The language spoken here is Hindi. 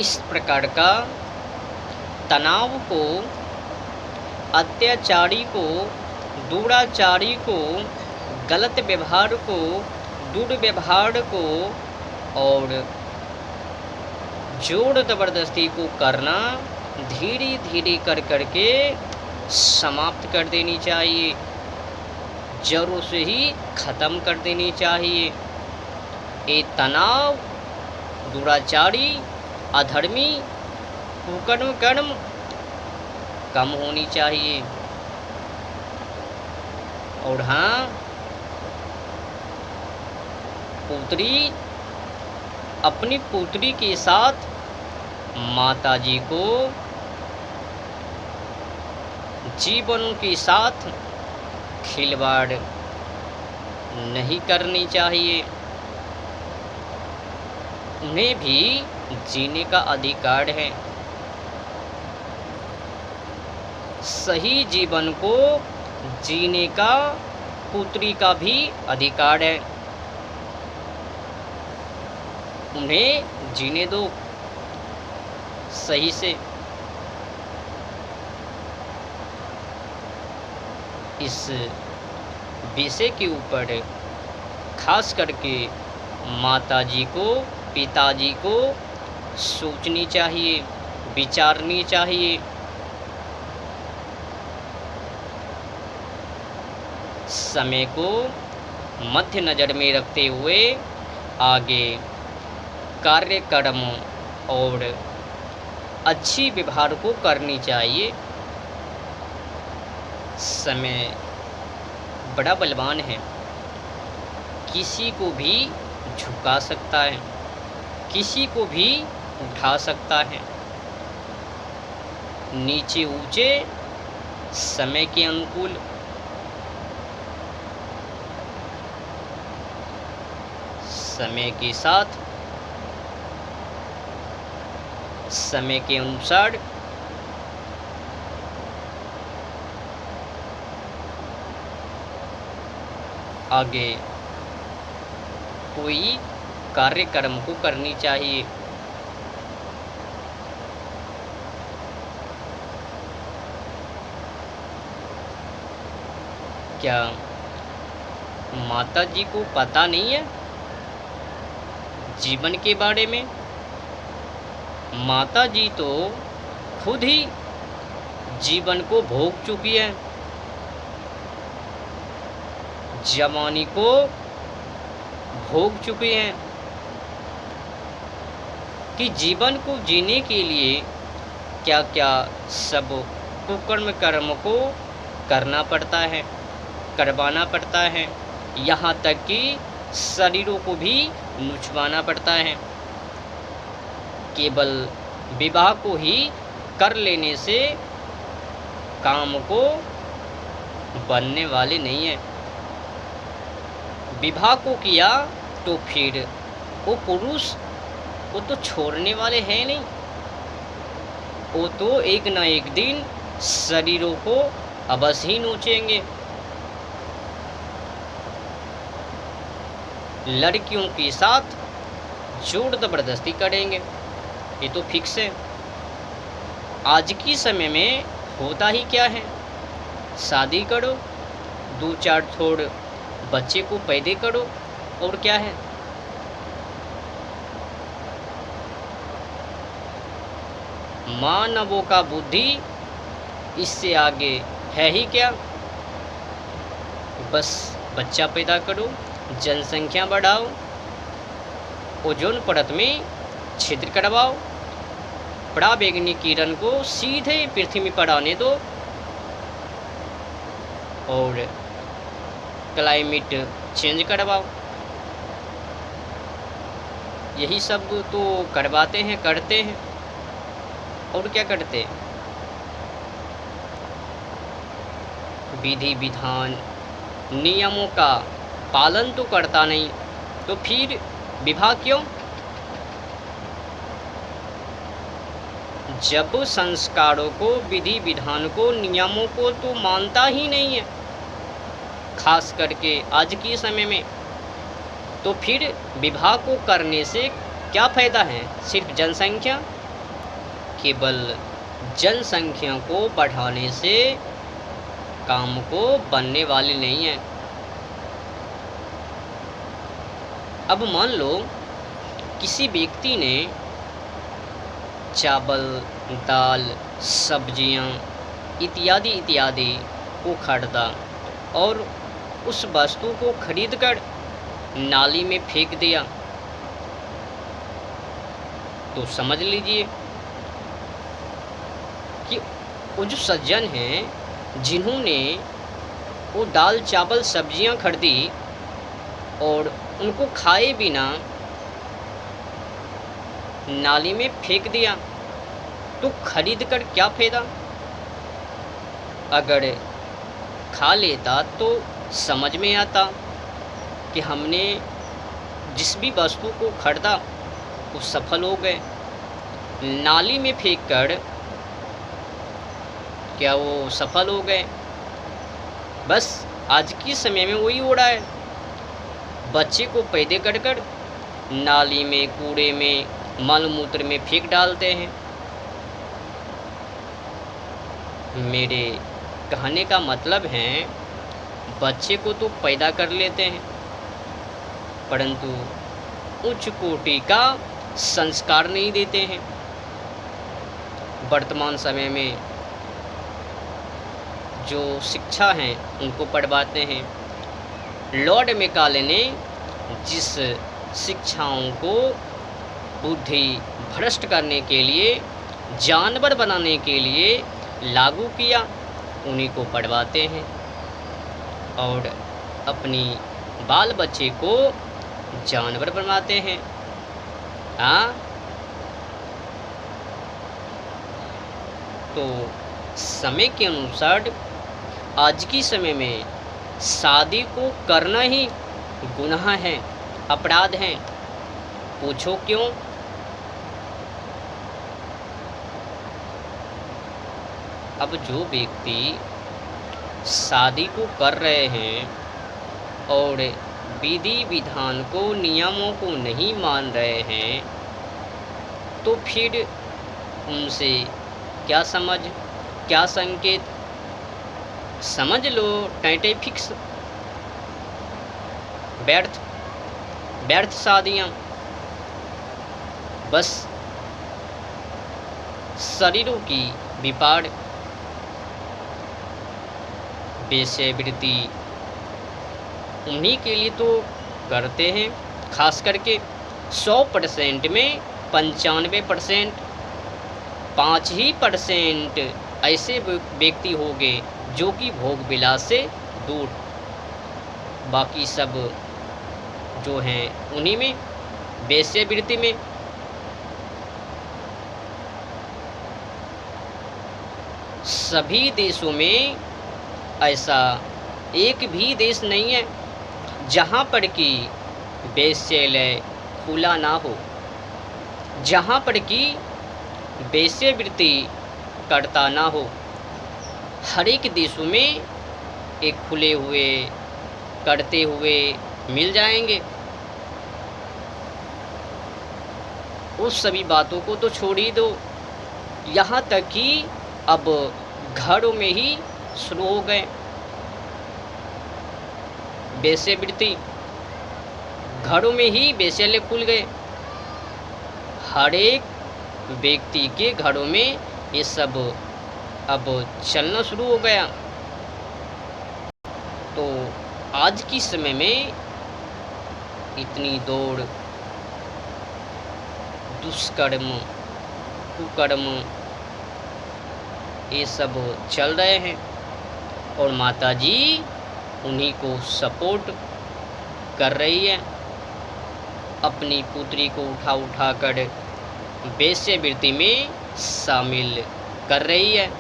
इस प्रकार का तनाव को, अत्याचारी को, दुराचारी को, गलत व्यवहार को, दुर्व्यवहार को और जोर ज़बरदस्ती को करना धीरे धीरे कर करके समाप्त कर देनी चाहिए, जड़ों से ही ख़त्म कर देनी चाहिए। ये तनाव, दुराचारी, अधर्मी कुकर्म कर्म कम होनी चाहिए। और हाँ, पुत्री अपनी पुत्री के साथ माताजी को जीवन के साथ खिलवाड़ नहीं करनी चाहिए। उन्हें भी जीने का अधिकार है। सही जीवन को जीने का पुत्री का भी अधिकार है। उन्हें जीने दो सही से। इस विषय के ऊपर खास करके माताजी को, पिताजी को सोचनी चाहिए, विचारनी चाहिए। समय को मध्य नज़र में रखते हुए आगे कार्यक्रम और अच्छी व्यवहार को करनी चाहिए। समय बड़ा बलवान है, किसी को भी झुका सकता है, किसी को भी उठा सकता है। नीचे ऊंचे समय के अनुकूल समय के साथ, समय के अनुसार आगे कोई कार्यक्रम को करनी चाहिए। क्या माता जी को पता नहीं है जीवन के बारे में? माता जी तो खुद ही जीवन को भोग चुकी है, जवानी को भोग चुके हैं कि जीवन को जीने के लिए क्या क्या सब कुकर्म कर्म को करना पड़ता है, करवाना पड़ता है। यहाँ तक कि शरीरों को भी नुचवाना पड़ता है। केवल विवाह को ही कर लेने से काम को बनने वाले नहीं है। विवाह को किया तो फिर वो पुरुष वो तो छोड़ने वाले हैं नहीं, वो तो एक न एक दिन शरीरों को अवश्य ही नोचेंगे। लड़कियों के साथ जोर ज़बरदस्ती करेंगे, ये तो फिक्स है। आज की समय में होता ही क्या है, शादी करो, 2-4 थोड़ बच्चे को पैदा करो, और क्या है। मानवों का बुद्धि इससे आगे है ही क्या। बस बच्चा पैदा करो, जनसंख्या बढ़ाओ, ओजोन परत में छिद्र करवाओ, पराबैंगनी किरण को सीधे पृथ्वी पर आने दो, और क्लाइमेट चेंज करवाओ। यही सब तो करवाते हैं, करते हैं, और क्या करते। विधि विधान नियमों का पालन तो करता नहीं, तो फिर विवाह क्यों। जब संस्कारों को, विधि विधान को, नियमों को तो मानता ही नहीं है, खास करके आज के समय में, तो फिर विवाह को करने से क्या फ़ायदा है। सिर्फ जनसंख्या, केवल जनसंख्या को बढ़ाने से काम को बनने वाली नहीं है। अब मान लो किसी व्यक्ति ने चावल, दाल, सब्जियां इत्यादि इत्यादि को खरीदा और उस वस्तु को खरीदकर नाली में फेंक दिया, तो समझ लीजिए कि वो जो सज्जन हैं जिन्होंने वो दाल, चावल, सब्जियां खरीदी और उनको खाए बिना नाली में फेंक दिया, तो खरीद कर क्या फायदा। अगर खा लेता तो समझ में आता कि हमने जिस भी वस्तु को खरीदा वो सफल हो गए। नाली में फेंककर क्या वो सफल हो गए? बस आज के समय में वही हो रहा है। बच्चे को पैदा कर कर नाली में, कूड़े में, मल मूत्र में फेंक डालते हैं। मेरे कहने का मतलब है बच्चे को तो पैदा कर लेते हैं परंतु उच्च कोटि का संस्कार नहीं देते हैं। वर्तमान समय में जो शिक्षा हैं उनको पढ़वाते हैं। लॉर्ड मैकाले ने जिस शिक्षाओं को बुद्धि भ्रष्ट करने के लिए, जानवर बनाने के लिए लागू किया, उन्हीं को पढ़वाते हैं और अपनी बाल बच्चे को जानवर बनवाते हैं। हाँ, तो समय के अनुसार आज की समय में शादी को करना ही गुनाह है, अपराध है। पूछो क्यों? अब जो व्यक्ति शादी को कर रहे हैं और विधि विधान को, नियमों को नहीं मान रहे हैं, तो फिर उनसे क्या समझ, क्या संकेत? समझ लो टैटे फिक्स, व्यर्थ शादियाँ। बस शरीरों की विपाड़, वेश्यावृत्ति उन्हीं के लिए तो करते हैं। खास करके 100% में 95%, 5% ऐसे व्यक्ति हो गए जो कि भोग विलास से दूर, बाकी सब जो हैं उन्हीं में, वेश्यावृत्ति में। सभी देशों में ऐसा एक भी देश नहीं है जहाँ पर कि वेश्यालय खुला ना हो, जहाँ पर कि वेश्यावृत्ति करता ना हो। हर एक देशों में एक खुले हुए, करते हुए मिल जाएंगे। उस सभी बातों को तो छोड़ ही दो, यहाँ तक कि अब घरों में ही शुरू हो गए वेश्यावृत्ति। घरों में ही वेश्यालय खुल गए। हर एक व्यक्ति के घरों में ये सब अब चलना शुरू हो गया। तो आज की समय में इतनी दौड़, दुष्कर्म, कुकर्म ये सब चल रहे हैं और माताजी उन्हीं को सपोर्ट कर रही है। अपनी पुत्री को उठा कर वेश्यावृत्ति में शामिल कर रही है।